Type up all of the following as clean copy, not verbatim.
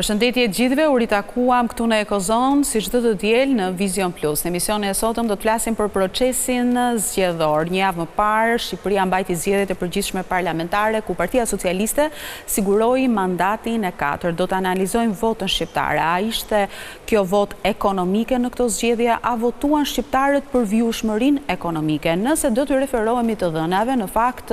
Përshëndetje gjithëve, u ritakuam këtu në Ekozon, si çdo të diel në Vision Plus. Në emisionin e sotëm do të flasim për procesin zgjedhor. Një javë më parë, Shqipëria mbajti zgjedhjet e përgjithshme parlamentare, ku Partia Socialiste siguroi mandatin e 4. Do të analizojmë votën shqiptare. A ishte kjo votë ekonomike në këto zgjedhje, a votuan shqiptarët për vjushmërinë ekonomike? Nëse do të referohemi të dhënave, në fakt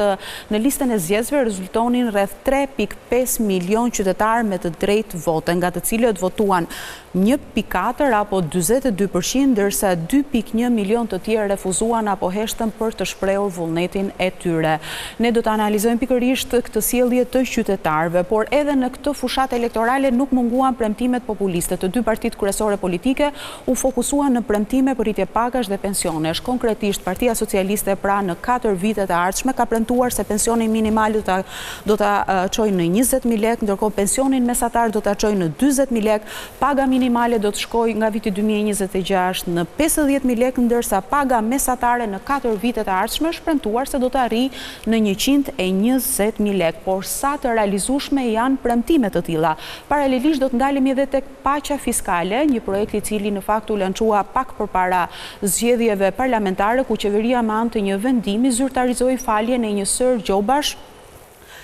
në listën e zgjedhjeve rezultonin rreth 3.5 milion qytetarë me të drejtë vote, nga të cilët votuan 1.4 apo 42%, ndërsa 2.1 milion të tjerë refuzuan apo heshtën për të shprehur vullnetin e tyre. Ne do të analizojmë pikërisht këtë sjellje të qytetarëve, por edhe në këtë fushatë elektorale nuk munguan premtimet populiste. Të dy partitë kryesore politike u fokusuan në premtime për rritje pagash dhe pensionesh. Konkretisht, Partia Socialiste pra në 4 vitet e ardhshme ka premtuar se pensionin minimal do ta çojë në 20.000 lekë, ndërkohë pensionin mesatar do ta çojë në 40.000 lekë, paga minimale do të shkojë nga viti 2026 në 50.000 lekë, ndërsa paga mesatare në 4 vitet e ardhshme është premtuar se do të arrijë në 120.000 lekë. Por sa të realizueshme janë premtimet të tilla? Paralelisht do të ndalemi edhe tek paqja fiskale, një projekt i cili në fakt u lançua pak përpara zgjedhjeve parlamentare, ku qeveria me anë të një vendimi zyrtarizoi faljen e një sër gjobash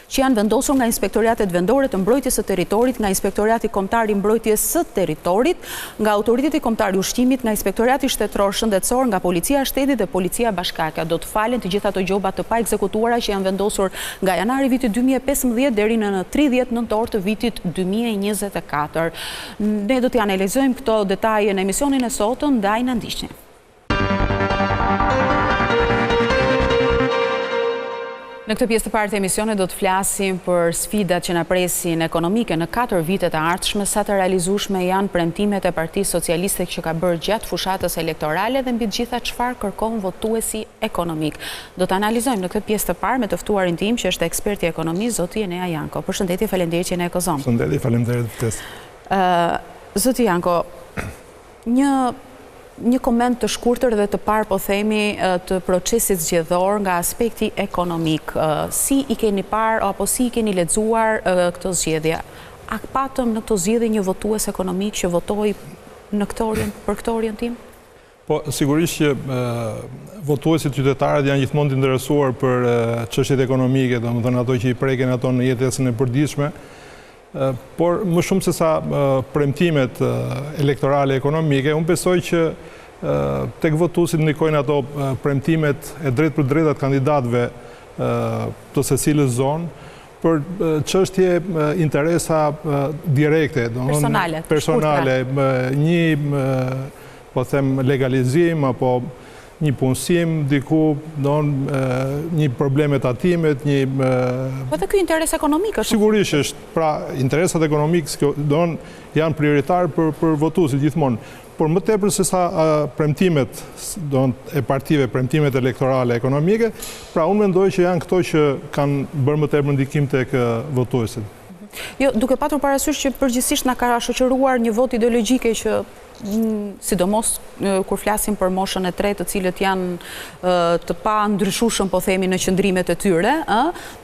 që janë vendosur nga Inspektoratet Vendore të Mbrojtjes së Territorit, nga Inspektorati Kombëtar i Mbrojtjes së Territorit, nga Autoriteti Kombëtar i Ushqimit, nga Inspektorati Shtetëror Shëndetësor, nga Policia e Shtetit dhe Policia Bashkake. Do të falen të gjitha ato gjoba të pa ekzekutuara që janë vendosur nga janari vitit 2015 deri në 30 nëntor të vitit 2024. Ne do t'i analizojmë këto detaje në emisionin e sotëm, ndaj na ndiqni. Në këtë pjesë të parë të emisionit do të flasim për sfidat që na presin ekonomike në 4 vitet e ardhshme, sa të realizueshme janë premtimet e Partisë Socialiste që ka bërë gjatë fushatës elektorale dhe mbi të gjitha çfarë kërkon votuesi ekonomik. Do të analizojmë në këtë pjesë të parë me të ftuarin tim që është ekspert i ekonomisë, zoti Enea Janko. Përshëndetje, faleminderit që jeni në Ekozon. Përshëndetje, faleminderit për ftesë. Zoti Janko, një koment të shkurtër dhe të parë, po themi, të procesit zgjedhor nga aspekti ekonomik. Si i keni parë apo si i keni lexuar këto zgjedhje? A patëm në këto zgjedhje një votues ekonomik që votoi për këtë orientim? Po, sigurisht që votuesit qytetarët janë gjithmonë të interesuar për çështjet ekonomike, domethënë ato që i preken ato në jetën e përditshme. Por më shumë se sa premtimet elektorale ekonomike, unë besoj që tek votuesit ndikojnë ato premtimet e drejt për drejt atë kandidatëve të secilës zonë për çështje interesa direkte, personale, një po them legalizim apo një punësim, diku, një problemet atimet, një... Po dhe kjo interes ekonomik është? Sigurisht është, pra, interesat ekonomik janë prioritar për votuesit gjithmonë. Por më tepër se sa premtimet e partive, premtimet elektorale ekonomike, pra unë mendoj që janë këto që kanë bërë më tepër ndikim tek votuesit. Jo, duke patur parasysh që përgjithsisht na ka shoqëruar një votë ideologjike që sidomos kur flasim për moshën e tretë, të cilët janë të pa ndryshueshëm, po themi, në qëndrimet e tyre,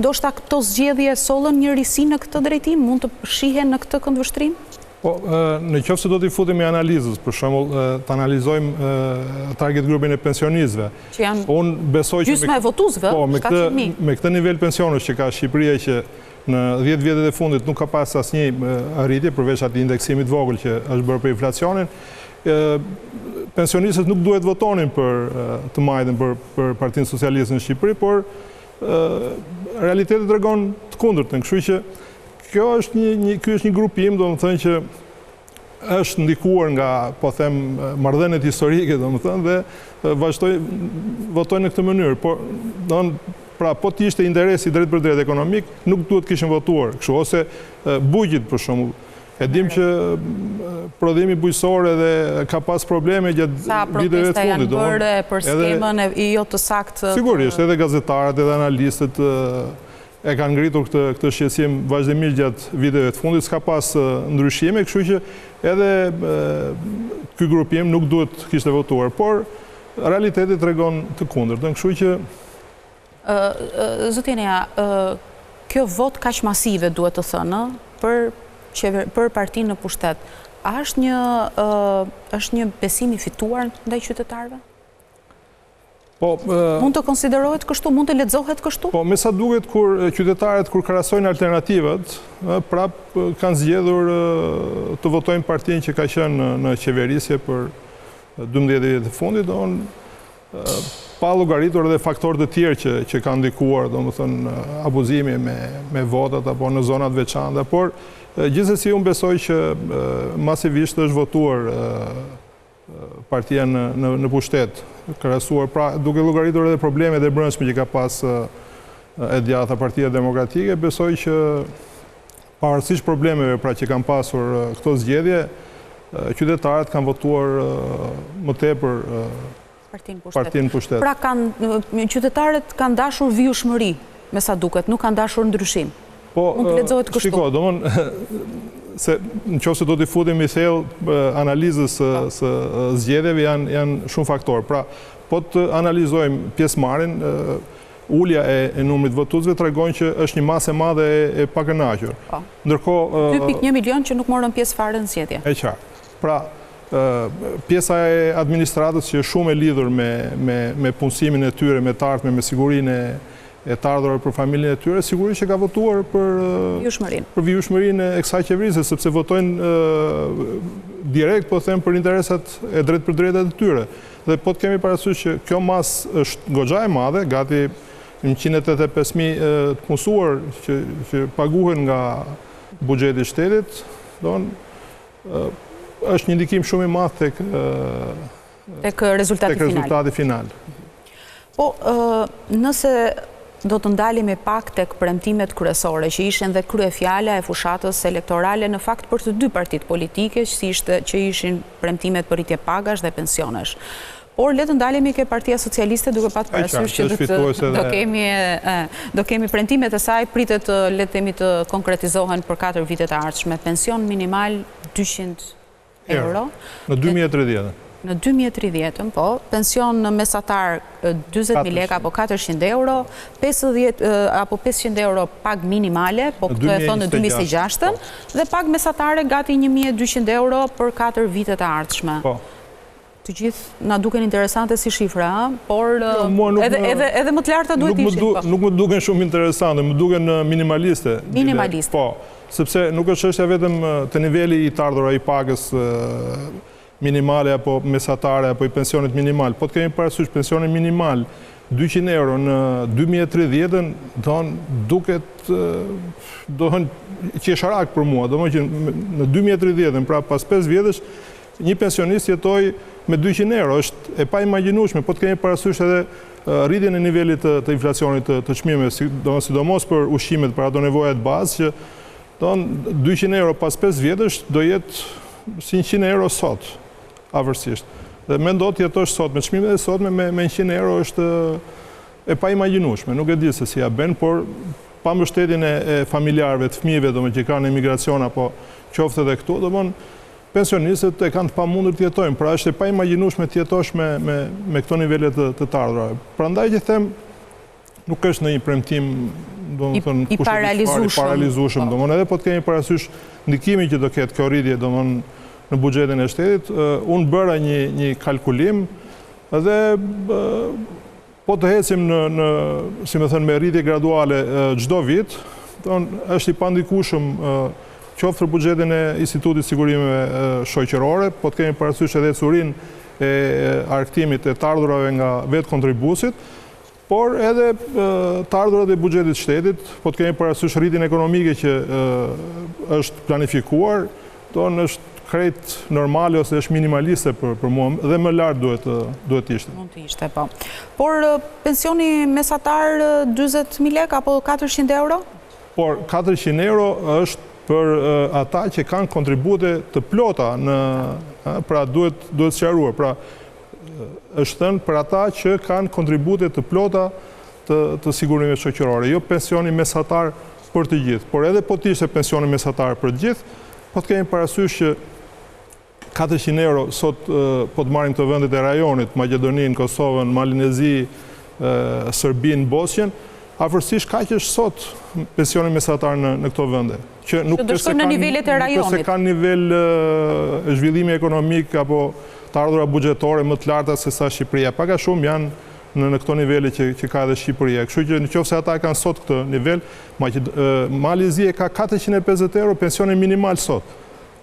ndoshta këto zgjedhje sollën një risi në këtë drejtim, mund të shihen në këtë këndvështrim? Po, në qoftë se do t'i futemi analizës, për shembull, të analizojmë target grupin e pensionistëve. Që janë gjysma e votuesve, 700.000. Me këtë nivel pensionesh që ka Shqipëria, që në 10 vjetet e fundit nuk ka pas asnjë arritje, përveç atij indeksimit vogël që është bërë për inflacionin, pensionistët nuk duhet votonin për të majtën për Partinë Socialiste në Shqipëri, por realiteti tregon të kundërtën. Kështu që ky është një grupim, domethënë që është ndikuar nga, po them, marrëdhëniet historike, domethënë, dhe votojnë në këtë mënyrë. Por, pra, po të ishte interesi drejt për drejt ekonomik, nuk duhet kishin votuar kështu, ose bugjit për shembull. E dim që prodhimi bujqësor edhe ka pas probleme gjatë viteve të fundit. Sa protesta janë bërë për skemën e jo të saktë. Sigurisht, edhe gazetarët, edhe analistët e kanë ngritur këtë shqetësim vazhdimisht gjatë viteve të fundit, s'ka pas ndryshime, kështu që edhe ky grupim nuk duhet kishte votuar, por realiteti tregon të kundërtën, kështu që Zoti Enea, kjo votë kaq masive, duhet të thënë, për për partinë në pushtet, a është një besim i fituar ndaj qytetarëve? Mund të konsiderohet kështu, mund të lexohet kështu? Po, me sa duket kur qytetarët kur krahasojnë alternativat, prap kanë zgjedhur të votojnë partinë që ka qenë në qeverisje për 12 vjet e fundit, pa llogaritur edhe faktorë të tjerë që kanë ndikuar, domethënë abuzimi me votat apo në zonat veçanta, por gjithsesi unë besoj që masivisht është votuar partia në pushtet, krahasuar, pra duke llogaritur edhe problemet e brendshme që ka pas e djatha Partia Demokratike, besoj që pavarësisht problemeve pra që kanë pasur këto zgjedhje, qytetarët kanë votuar më tepër partinë pushtet. Pra qytetarët kanë dashur vijshmëri, me sa duket, nuk kanë dashur ndryshim. Mund të lexohet kështu. Shiko, se në qoftë se do t'i futim i thellë analizës së zgjedhjeve janë shumë faktorë. Pra, po të analizojmë pjesëmarrjen, ulja e numrit votuesve tregon që është një masë e madhe e pakënaqur. Ndërkohë 2.1 milion që nuk morën pjesë fare në zgjedhje. E qartë. Pra, pjesa e administratës që është shumë e lidhur me punësimin e tyre, me të ardhmen, me sigurinë e të ardhurave për familjen e tyre, sigurisht që ka votuar për vijshmërinë e kësaj qeverisë, sepse votojnë direkt, po them, për interesat e drejt për drejtat e tyre. Dhe po të kemi parasysh që kjo masë është goxha e madhe, gati 185.000 të punësuar që paguhen nga buxheti i shtetit, është një ndikim shumë i madh tek rezultati final. Po, nëse do të ndalemi pak tek premtimet kryesore, që ishin dhe kryefjala e fushatës elektorale në fakt për të dy partitë politike, që ishin premtimet për rritje pagash dhe pensionesh. Por le të ndalemi ke Partia Socialiste duke patur parasysh që do kemi premtimet e saj, pritet le të themi të konkretizohen për 4 vitet e ardhshme. Pension minimal 200 euro. Në 2030. Në 2030, po, pension mesatar 20.000 lek apo 400 euro, 50 apo 500 euro pag minimale, po këtë e thonë në 2026, dhe pag mesatare gati 1.200 euro për 4 vitet e ardhshme. Të gjithë na duken interesante si shifra, por edhe më të larta duhet ishin. Nuk më duken shumë interesante, më duken minimaliste. Minimaliste. Po, sepse nuk është çështja vetëm të niveli i të ardhurave i pagës minimale apo mesatare apo i pensionit minimal. Po të kemi parasysh pensionin minimal 200 euro në 2030 duket qesharak për mua. Domethënë që në 2030, pra pas 5 vjetësh, një pensionist jetoj me 200 euro. Është e pa imagjinueshme, po të kemi parasysh edhe rritjen e nivelit të inflacionit të çmimeve, sidomos për ushqimet, për ato nevojat bazë që 200 euro pas 5 vjetësh do jetë si 100 euro sot. Avërsisht. Dhe me ndo të jetosh sot, me çmimet e sot me 100 euro është e pa imagjinueshme. Nuk e di se si ja ben, por pa mbështetjen e familjarëve, të fëmijëve, që kanë emigracion apo qoftë edhe këtu, pensionistët e kanë të pamundur të jetojnë. Pra është e pa imagjinueshme të jetosh me këto nivele të ardhurave. Prandaj që them, nuk është në një premtim i paralizueshëm. Edhe po të kemi parasysh ndikimin që do ketë kjo rritje, në buxhetin e shtetit, unë bëra një kalkulim dhe po të ecim si më thënë, me rritje graduale çdo vit, është i pandikueshëm qoftë për buxhetin e Institutit Sigurimeve Shoqërore, po të kemi parasysh edhe curinë e arktimit e të ardhurave nga vetë kontribuesit, por edhe të ardhurat e buxhetit shtetit, po të kemi parasysh rritjen ekonomike që është planifikuar, është krejt normale ose është minimaliste për mua dhe më lartë duhet ishte. Mund të ishte, po. Por pensioni mesatar 20.000 lek apo 400 euro? Por 400 euro është për ata që kanë kontribute të plota, pra duhet sqaruar, pra është thënë për ata që kanë kontribute të plota të sigurimeve shoqërore, jo pensioni mesatar për të gjithë, por edhe po të ishte pensioni mesatar për të gjithë, po të kemi parasysh që 400 euro sot po të marrim të vendet e rajonit, Maqedoninë, Kosovën, Malinezi, Serbinë, Bosnjën, afërsisht kaq është sot pensioni mesatar në këto vende. Që nuk në nivelet e rajonit. Se kanë nivel zhvillimi ekonomik apo të ardhura buxhetore më të larta se sa Shqipëria. Pak a shumë janë në këto nivele që ka edhe Shqipëria. Kështu që nëse ata kanë sot këtë nivel, Malizia ka 450 euro pensioni minimal sot.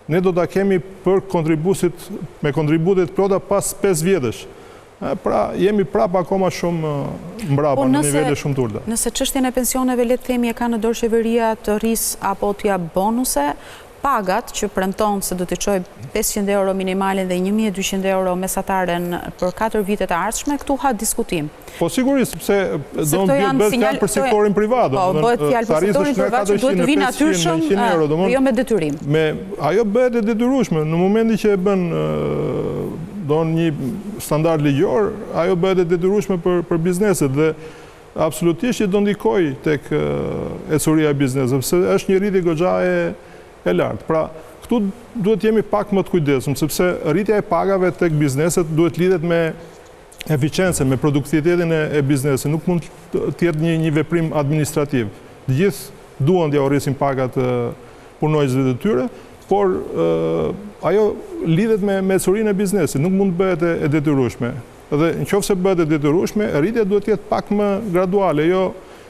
Ne do ta kemi për kontributit me kontributet plota pas 5 vjetësh. Pra, jemi prap akoma shumë mbrapa në nivele shumë të ulta. Nëse çështjen e pensioneve le të themi e ka në dorë qeveria të rrisë apo të jap bonuse, pagat që premton se do të çojë 500 euro minimale dhe 1200 euro mesataren për 4 vitet e ardhshme, këtu ha diskutim. Po sigurisht, sepse do të bëhet fjalë për sektorin privat. Po, bëhet fjalë për sektorin privat që duhet të vinë natyrshëm, jo me detyrim. Ajo bëhet e detyrueshme. Në momentin që e bën një standard ligjor, ajo bëhet e detyrueshme për bizneset dhe absolutisht që do ndikoj tek ecuria e biznesit, sepse është një rritje goxha e lartë. Pra, këtu duhet jemi pak më të kujdesshëm, sepse rritja e pagave tek bizneset duhet lidhet me eficiencën, me produktivitetin e biznesit. Nuk mund të jetë një veprim administrativ. Të gjithë duan t'ia rrisin pagat punonjësve të tyre, por ajo lidhet me ecurinë e biznesit, nuk mund të bëhet e detyrueshme. Dhe nëse bëhet e detyrueshme, rritja duhet të jetë pak më graduale, jo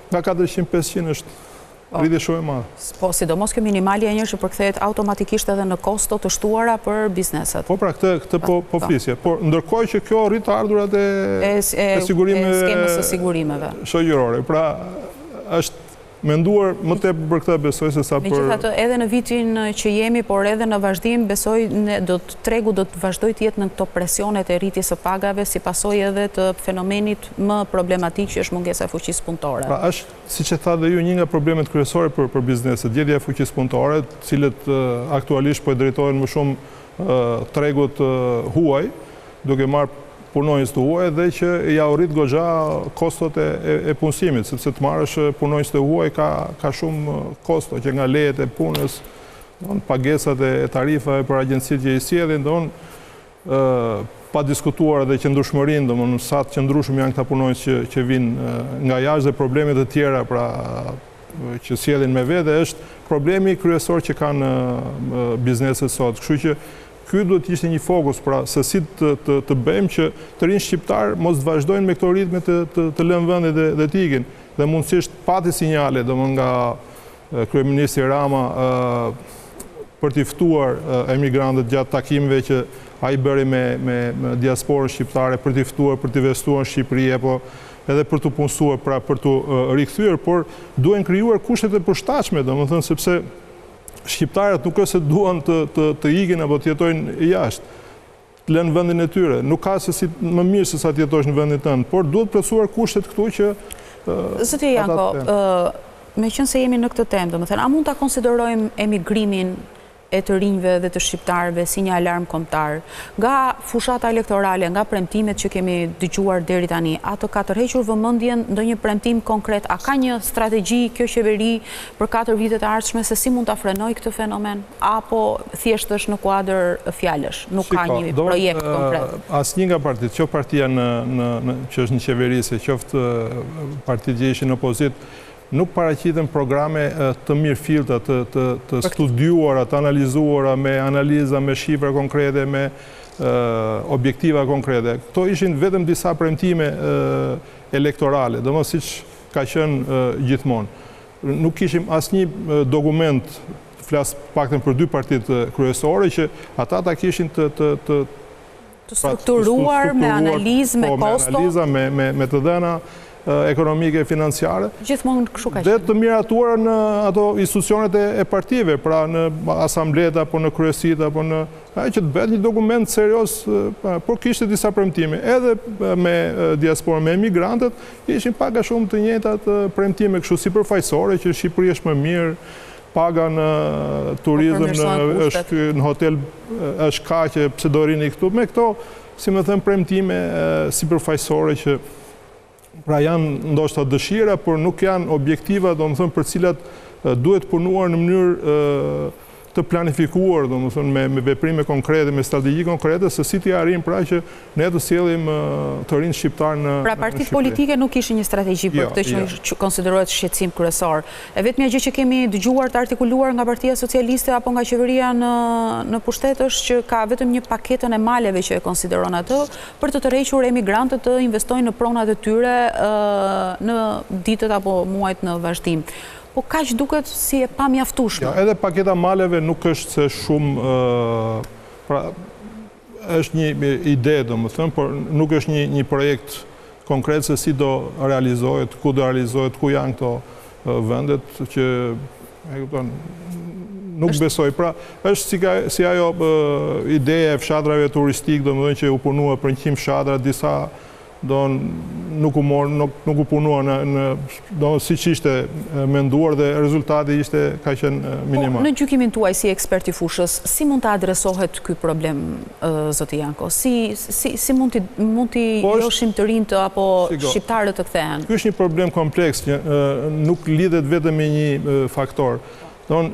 nga 400-500 është rritje shumë e madhe. Po, sidomos kjo minimali e njëjtë që përkthehet automatikisht edhe në kosto të shtuara për bizneset. Po pra, këtë po flisje. Por ndërkohë që kjo rrit të ardhurat e skemës së sigurimeve shoqërore. Pra, është menduar më tepër për këtë besoj se sa për... Megjithatë, edhe në vitin që jemi, por edhe në vazhdim, besoj tregu do të vazhdoj të jetë në këto presionet e rritjes së pagave si pasojë edhe të fenomenit më problematik që është mungesa e fuqisë punëtore. Pra, është, siç e tha dhe ju, një nga problemet kryesore për bizneset, gjetja e fuqisë punëtore, cilët aktualisht po e drejtohen më shumë tregut huaj, duke marrë punonjës të huaj dhe që ja u rrit goxha kostot e punësimit, sepse të marrësh punonjës të huaj ka shumë kosto, që nga lejet e punës, pagesat e tarifave për agjencitë që i sjellin, pa diskutuar edhe qëndrueshmërinë, sa të qëndrueshëm janë këta punonjës që vinë nga jashtë dhe problemet e tjera pra që sjellin me vete, është problemi kryesor që kanë bizneset sot. Kështu që ky duhet të ishte një fokus, pra se si të bëjmë që të rinj shqiptar mos të vazhdojnë me këto ritme të lënë vendin dhe të ikin. Dhe mundësisht pati sinjale nga kryeministri Rama për t'i ftuar emigrantët gjatë takimeve që ai bëri me diasporën shqiptare, për t'i ftuar, për t'i investuar në Shqipëri apo edhe për t'u punësuar, pra për t'u rikthyer, por duhen krijuar kushtet e përshtatshme, domethënë sepse shqiptarët nuk është se duan të ikin apo të jetojnë jashtë, të lënë vendin e tyre. Nuk ka se si më mirë se sa të jetosh në vendin tënd, por duhet plotësuar kushtet këtu që Zoti Janko, meqense jemi në këtë temë, domethënë, a mund ta konsiderojmë emigrimin e të rinjve dhe të shqiptarëve si një alarm kombëtar? Nga fushata elektorale, nga premtimet që kemi dëgjuar deri tani, a të ka tërhequr vëmendjen ndonjë premtim konkret? A ka një strategji kjo qeveri për 4 vitet e ardhshme se si mund ta frenojë këtë fenomen? Apo thjesht është në kuadër fjalësh, nuk ka një projekt konkret? Asnjë nga partitë, qoftë partia që është në qeveri, qoftë partitë që ishin në opozitë, nuk paraqiten programe të mirëfillta, të studiuara, të analizuara me analiza, me shifra konkrete, me objektiva konkrete. Këto ishin vetëm disa premtime elektorale, domos siç ka qenë gjithmonë. Nuk kishim asnjë dokument, flas paktën për 2 partitë kryesore, që ata ta kishin të strukturuar me analizë, me kosto, me të dhëna ekonomike e financiare. Gjithmonë kështu ka qenë. Dhe të miratuara në ato institucionet e partive, pra në asamblet apo në kryesit apo në që të bëhet një dokument serioz, por kishte disa premtime. Edhe me diasporën, me emigrantët, ishin pak a shumë të njëjtat premtime kështu sipërfaqësore që Shqipëria është më mirë, paga në turizëm, në hotel është kaq, pse do rini këtu. Me këto, si më thënë, premtime sipërfaqësore që pra janë ndoshta dëshira, por nuk janë objektiva, domethënë për cilat duhet punuar në mënyrë të planifikuar, domethënë me veprime konkrete, me strategji konkrete, se si t'i arrijmë pra që ne të sjellim të rinë shqiptar në Pra partitë politike nuk kishin një strategji për këtë që konsiderohet shqetësim kryesor. E vetmja gjë që kemi dëgjuar të artikuluar nga Partia Socialiste apo nga qeveria në pushtet është që ka vetëm një paketën e maleve që e konsideron atë për të tërhequr emigrantët të investojnë në pronat e tyre në ditët apo muajt në vazhdim. Po kaq duket si e pamjaftueshme. Edhe paketa maleve nuk është se shumë, pra është një ide, domethënë, por nuk është një projekt konkret se si do realizohet, ku do realizohet, ku janë këto vendet që nuk besoj. Pra, është si ajo ideja e fshatrave turistik, domethënë që u punua për 100 fshatra, disa nuk u punua si që ishte menduar dhe rezultati ishte ka qenë minimal. Në gjykimin tuaj si ekspert i fushës, si mund të adresohet ky problem, zoti Janko? Si mund t'i joshim të rinjtë apo shqiptarët të kthehen? Ky është një problem kompleks, nuk lidhet vetëm me një faktor.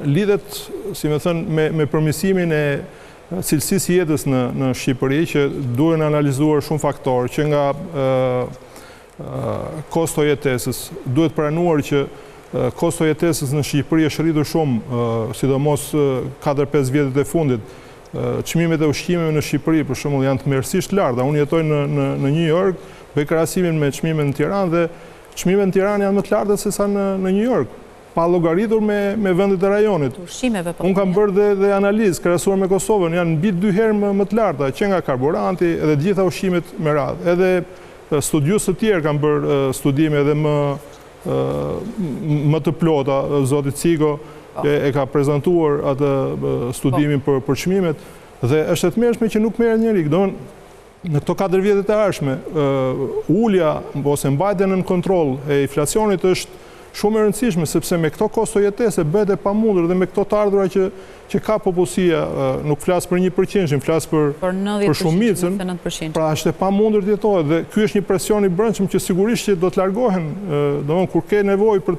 Lidhet, si me thënë, me përmirësimin e cilësisë jetës në Shqipëri, që duhen analizuar shumë faktorë, që nga kosto jetesës, duhet pranuar që kosto jetesës në Shqipëri është rritur shumë, sidomos 4-5 vjetët e fundit. Çmimet e ushqimeve në Shqipëri, për shembull, janë të merësisht larta. Unë jetoj në New York, bëj krahasimin me çmimet në Tiranë dhe çmimet në Tiranë janë më të larta se sa në New York, pa llogaritur me vendet e rajonit. Unë kam bërë dhe analizë, krahasuar me Kosovën, janë mbi 2 herë më të larta, që nga karburanti edhe gjitha ushqimet me radhë. Edhe studius të tjerë kanë bërë studime edhe më të plota, zoti Cigo e ka prezantuar atë studimin për çmimet, dhe është e tmerrshme që nuk merret njëri. Në këto 4 vjetet e ardhshme, ulja ose mbajtja nën kontroll e inflacionit është shumë e rëndësishme, sepse me këto kosto jetese bëhet e pamundur dhe me këto të ardhura që ka popullsia, nuk flas për 1%, flas për shumicën, pra është e pamundur të jetohet dhe ky është një presion i brendshëm që sigurisht që do të largohen, domthonë kur ke nevojë për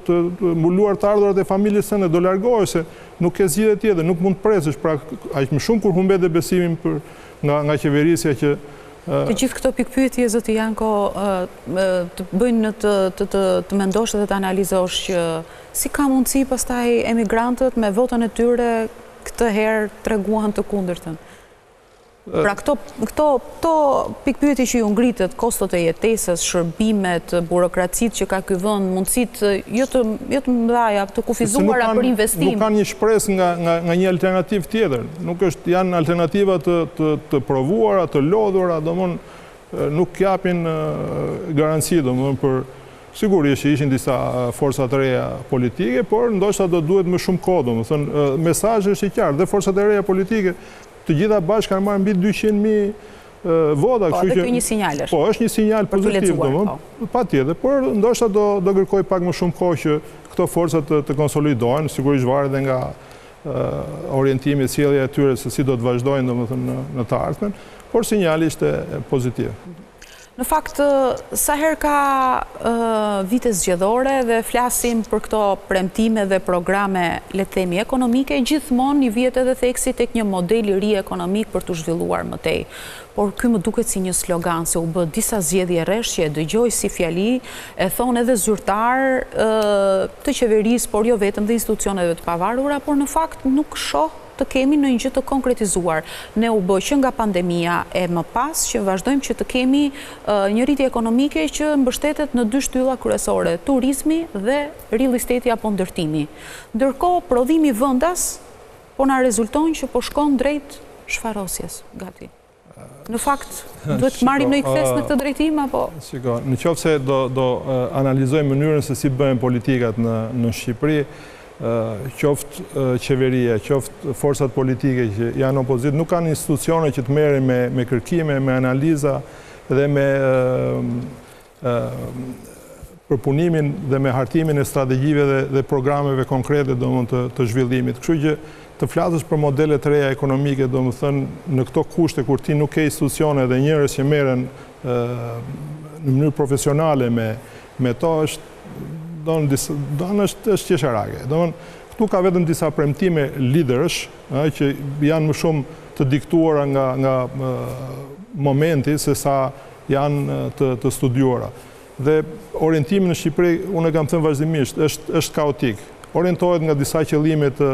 të mbuluar të ardhurat e familjes sënde do largohesh se nuk ke zgjidhje tjetër, nuk mund të presësh, pra aq më shumë kur humbet besimin nga qeverisja që të gjithë këto pikpyetje, zoti Janko, të bëjnë të mendosh dhe të analizosh që si ka mundësi pastaj emigrantët me votën e tyre këtë herë treguan të kundërtën. Pra këto pikpyetje që ju ngritet, kostot e jetesës, shërbimet, burokracitë që ka ky vend, mundësitë jo të mëdha të kufizuara për investim. Nuk kanë një shpresë nga një alternativë tjetër. Nuk janë alternativa të provuara, të lodhura, domthonë nuk japin garanci domthonë për sigurisht që ishin disa forca të reja politike, por ndoshta do duhet më shumë kohë, domethënë mesazhi është i qartë dhe forcat e reja politike të gjitha bashkë kanë marrë mbi 200.000 vota. Po, dhe kjo një sinjal është. Po, është një sinjal pozitiv, patjetër, por ndoshta do kërkoj pak më shumë kohë që këto forca të konsolidohen, sigurisht varet edhe nga orientimi, sjellja e tyre se si do të vazhdojnë domethënë në të ardhmen, por sinjali ishte pozitiv. Në fakt, sa herë ka vite zgjedhore dhe flasim për këto premtime dhe programe, le të themi, ekonomike, gjithmonë i vihet edhe theksi tek një model i ri ekonomik për të zhvilluar më tej. Por ky më duket si një slogan, se u bë disa zgjedhje rresh që e dëgjoj si fjali, e thonë edhe zyrtar të qeverisë, por jo vetëm dhe institucioneve të pavarura, por në fakt nuk shoh të kemi në një gjë të konkretizuar. Ne u bë që nga pandemia e më pas që vazhdojmë që të kemi një rritje ekonomike që mbështetet në 2 shtylla kryesore, turizmi dhe real estate apo ndërtimi. Ndërkohë, prodhimi vendas po na rezulton që po shkon drejt shfarosjes, gati. Në fakt, duhet të marrim në kthes në këtë drejtim apo? Shiko, në qoftë se do analizojmë mënyrën se si bëhen politikat në Shqipëri, qoftë qeveria, qoftë forcat politike që janë opozitë, nuk kanë institucione që të merren me kërkime, me analiza dhe me përpunimin dhe me hartimin e strategjive dhe programeve konkrete të zhvillimit. Kështu që të flasësh për modele të reja ekonomike, domethënë në këto kushte kur ti nuk ke institucione dhe njerëz që merren në mënyrë profesionale me to është qesharake. Këtu ka vetëm disa premtime liderësh, që janë më shumë të diktuara nga momenti se sa janë të studiuara. Dhe orientimi në Shqipëri, unë e kam thënë vazhdimisht, është kaotik. Orientohet nga disa qëllime të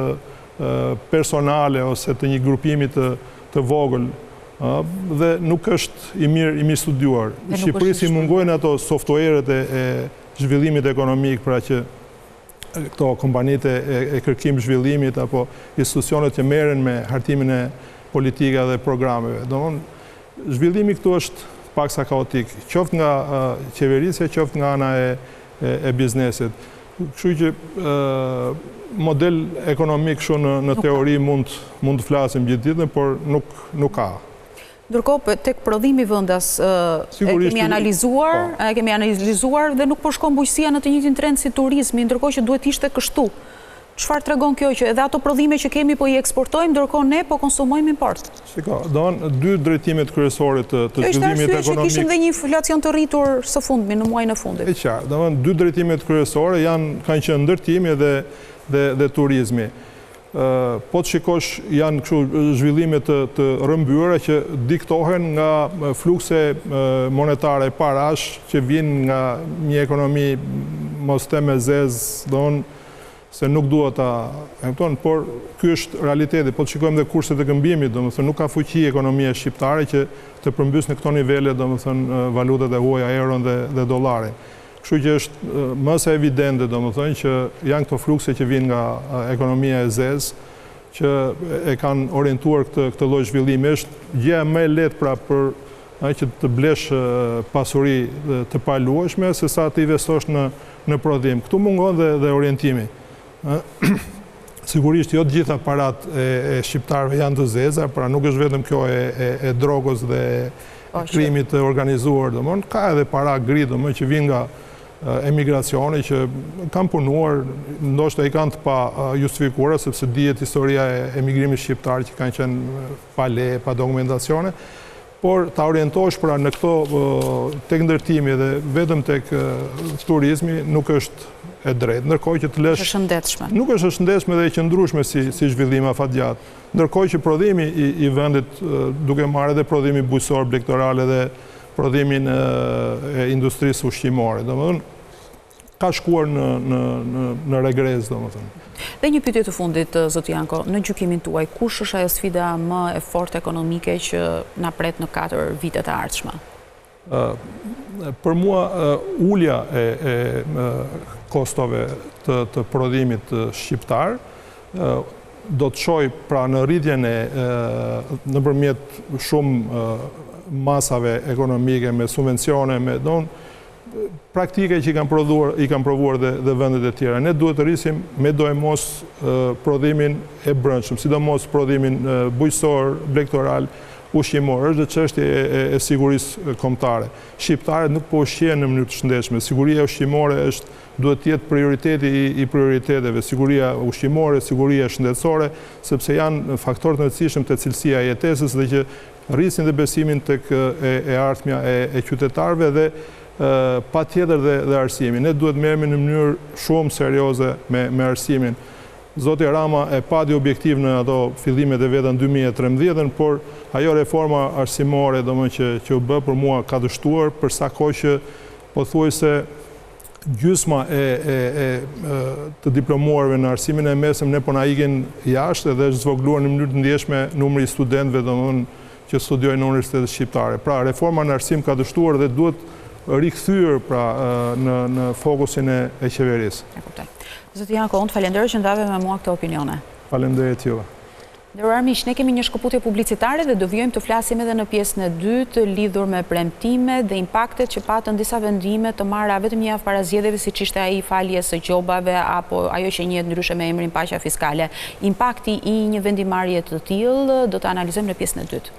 personale ose të një grupimi të vogël, dhe nuk është i mirë studiuar. Në Shqipëri si mungojnë ato softwarët e zhvillimit ekonomik, pra që këto kompanitë e kërkim zhvillimit apo institucionet që merren me hartimin e politika dhe programeve. Zhvillimi këtu është paksa kaotik, qoftë nga qeverisja, qoftë nga ana e biznesit. Kështu që model ekonomik shumë në teori mund të flasim gjithë ditën, por nuk ka. Ndërkohë, tek prodhimi vendas e kemi analizuar dhe nuk po shkon bujqësia në të njëjtin trend si turizmi, ndërkohë që duhet ishte kështu. Çfarë tregon kjo që edhe ato prodhime që kemi po i eksportojmë, ndërkohë ne po konsumojmë import? Shiko, dy drejtimet kryesore të zhvillimit ekonomik. Është arsye që kishim dhe një inflacion të rritur së fundmi në muajin e fundit. E qartë, dy drejtimet kryesore kanë qenë ndërtimi dhe turizmi. Po të shikosh janë zhvillime të rëmbyera që diktohen nga flukse monetare parash që vinë nga një ekonomi mos them e zezë, se nuk duhet por ky është realiteti. Po të shikojmë dhe kurset e këmbimit, nuk ka fuqi ekonomia shqiptare që të përmbys në këto nivele, valutat e huaja, euron dhe dollarin. Kështu që është më së evidente, që janë këto flukse që vinë nga ekonomia e zezë, që e kanë orientuar këtë lloj zhvillimi. Është gjëja më e lehtë pra për që të blesh pasuri të paluajshme se sa të investosh në prodhim. Këtu mungon dhe orientimi. Sigurisht jo të gjitha parat e shqiptarëve janë të zeza, pra nuk është vetëm kjo e drogës dhe krimit të organizuar, ka edhe para gri që vinë nga emigracioni që kanë punuar, ndoshta i kanë të pa justifikuara, sepse dihet historia e emigrimit shqiptar që kanë qenë pa leje, pa dokumentacione, por ta orientosh pra në këto tek ndërtimi dhe vetëm tek turizmi nuk është e drejtë. Ndërkohë që të lësh nuk është e shëndetshme dhe e qëndrueshme si zhvillim afatgjat. Ndërkohë që prodhimi i vendit, duke marrë edhe prodhimi bujqësor, blegtoral dhe prodhimin e industrisë ushqimore, ka shkuar në regres, Dhe një pyetje të fundit, zoti Janko, në gjykimin tuaj, kush është ajo sfida më e fortë ekonomike që na pret në 4 vitet e ardhshme? Për mua, ulja e kostove të prodhimit shqiptar do të shojë pra në rritjen nëpërmjet shumë masave ekonomike me subvencione, praktike që i kanë provuar dhe vendet e tjera. Ne duhet të rrisim me dojmos prodhimin e brendshëm, sidomos prodhimin bujqësor, blegtoral, ushqimor, është dhe çështje e sigurisë kombëtare. Shqiptarët nuk po ushqehen në mënyrë të shëndetshme. Siguria ushqimore duhet të jetë prioriteti i prioriteteve, siguria ushqimore, siguria shëndetësore, sepse janë faktorë të rëndësishëm të cilësia e jetesës dhe që rrisin dhe besimin tek e ardhmja e qytetarëve dhe patjetër dhe arsimin. Ne duhet merremi në mënyrë shumë serioze me arsimin. Zoti Rama e pati objektiv në ato fillimet e veta në 2013, por ajo reforma arsimore që u bë për mua ka dështuar, për sa kohë që pothuajse gjysma të diplomuarve në arsimin e mesëm ne po na ikin jashtë dhe është zvogluar në mënyrë të ndjeshme numri i studentëve që studiojnë në universitetet shqiptare. Pra, reforma në arsim ka dështuar dhe duhet rikthyer në fokusin e qeverisë. E kuptoj. Zoti Janko, unë të falenderoj që ndave me mua këto opinione. Falenderit juve. Nderuar miq, ne kemi një shkëputje publicitare dhe do vijojmë të flasim edhe në pjesën e dytë lidhur me premtimet dhe impaktet që patën disa vendime të marra vetëm një javë para zgjedhjeve, siç ishte ai faljes së gjobave apo ajo që njihet ndryshe me emrin paqja fiskale. Impakti i një vendimarrje të tillë do ta analizojmë në pjesën e dytë.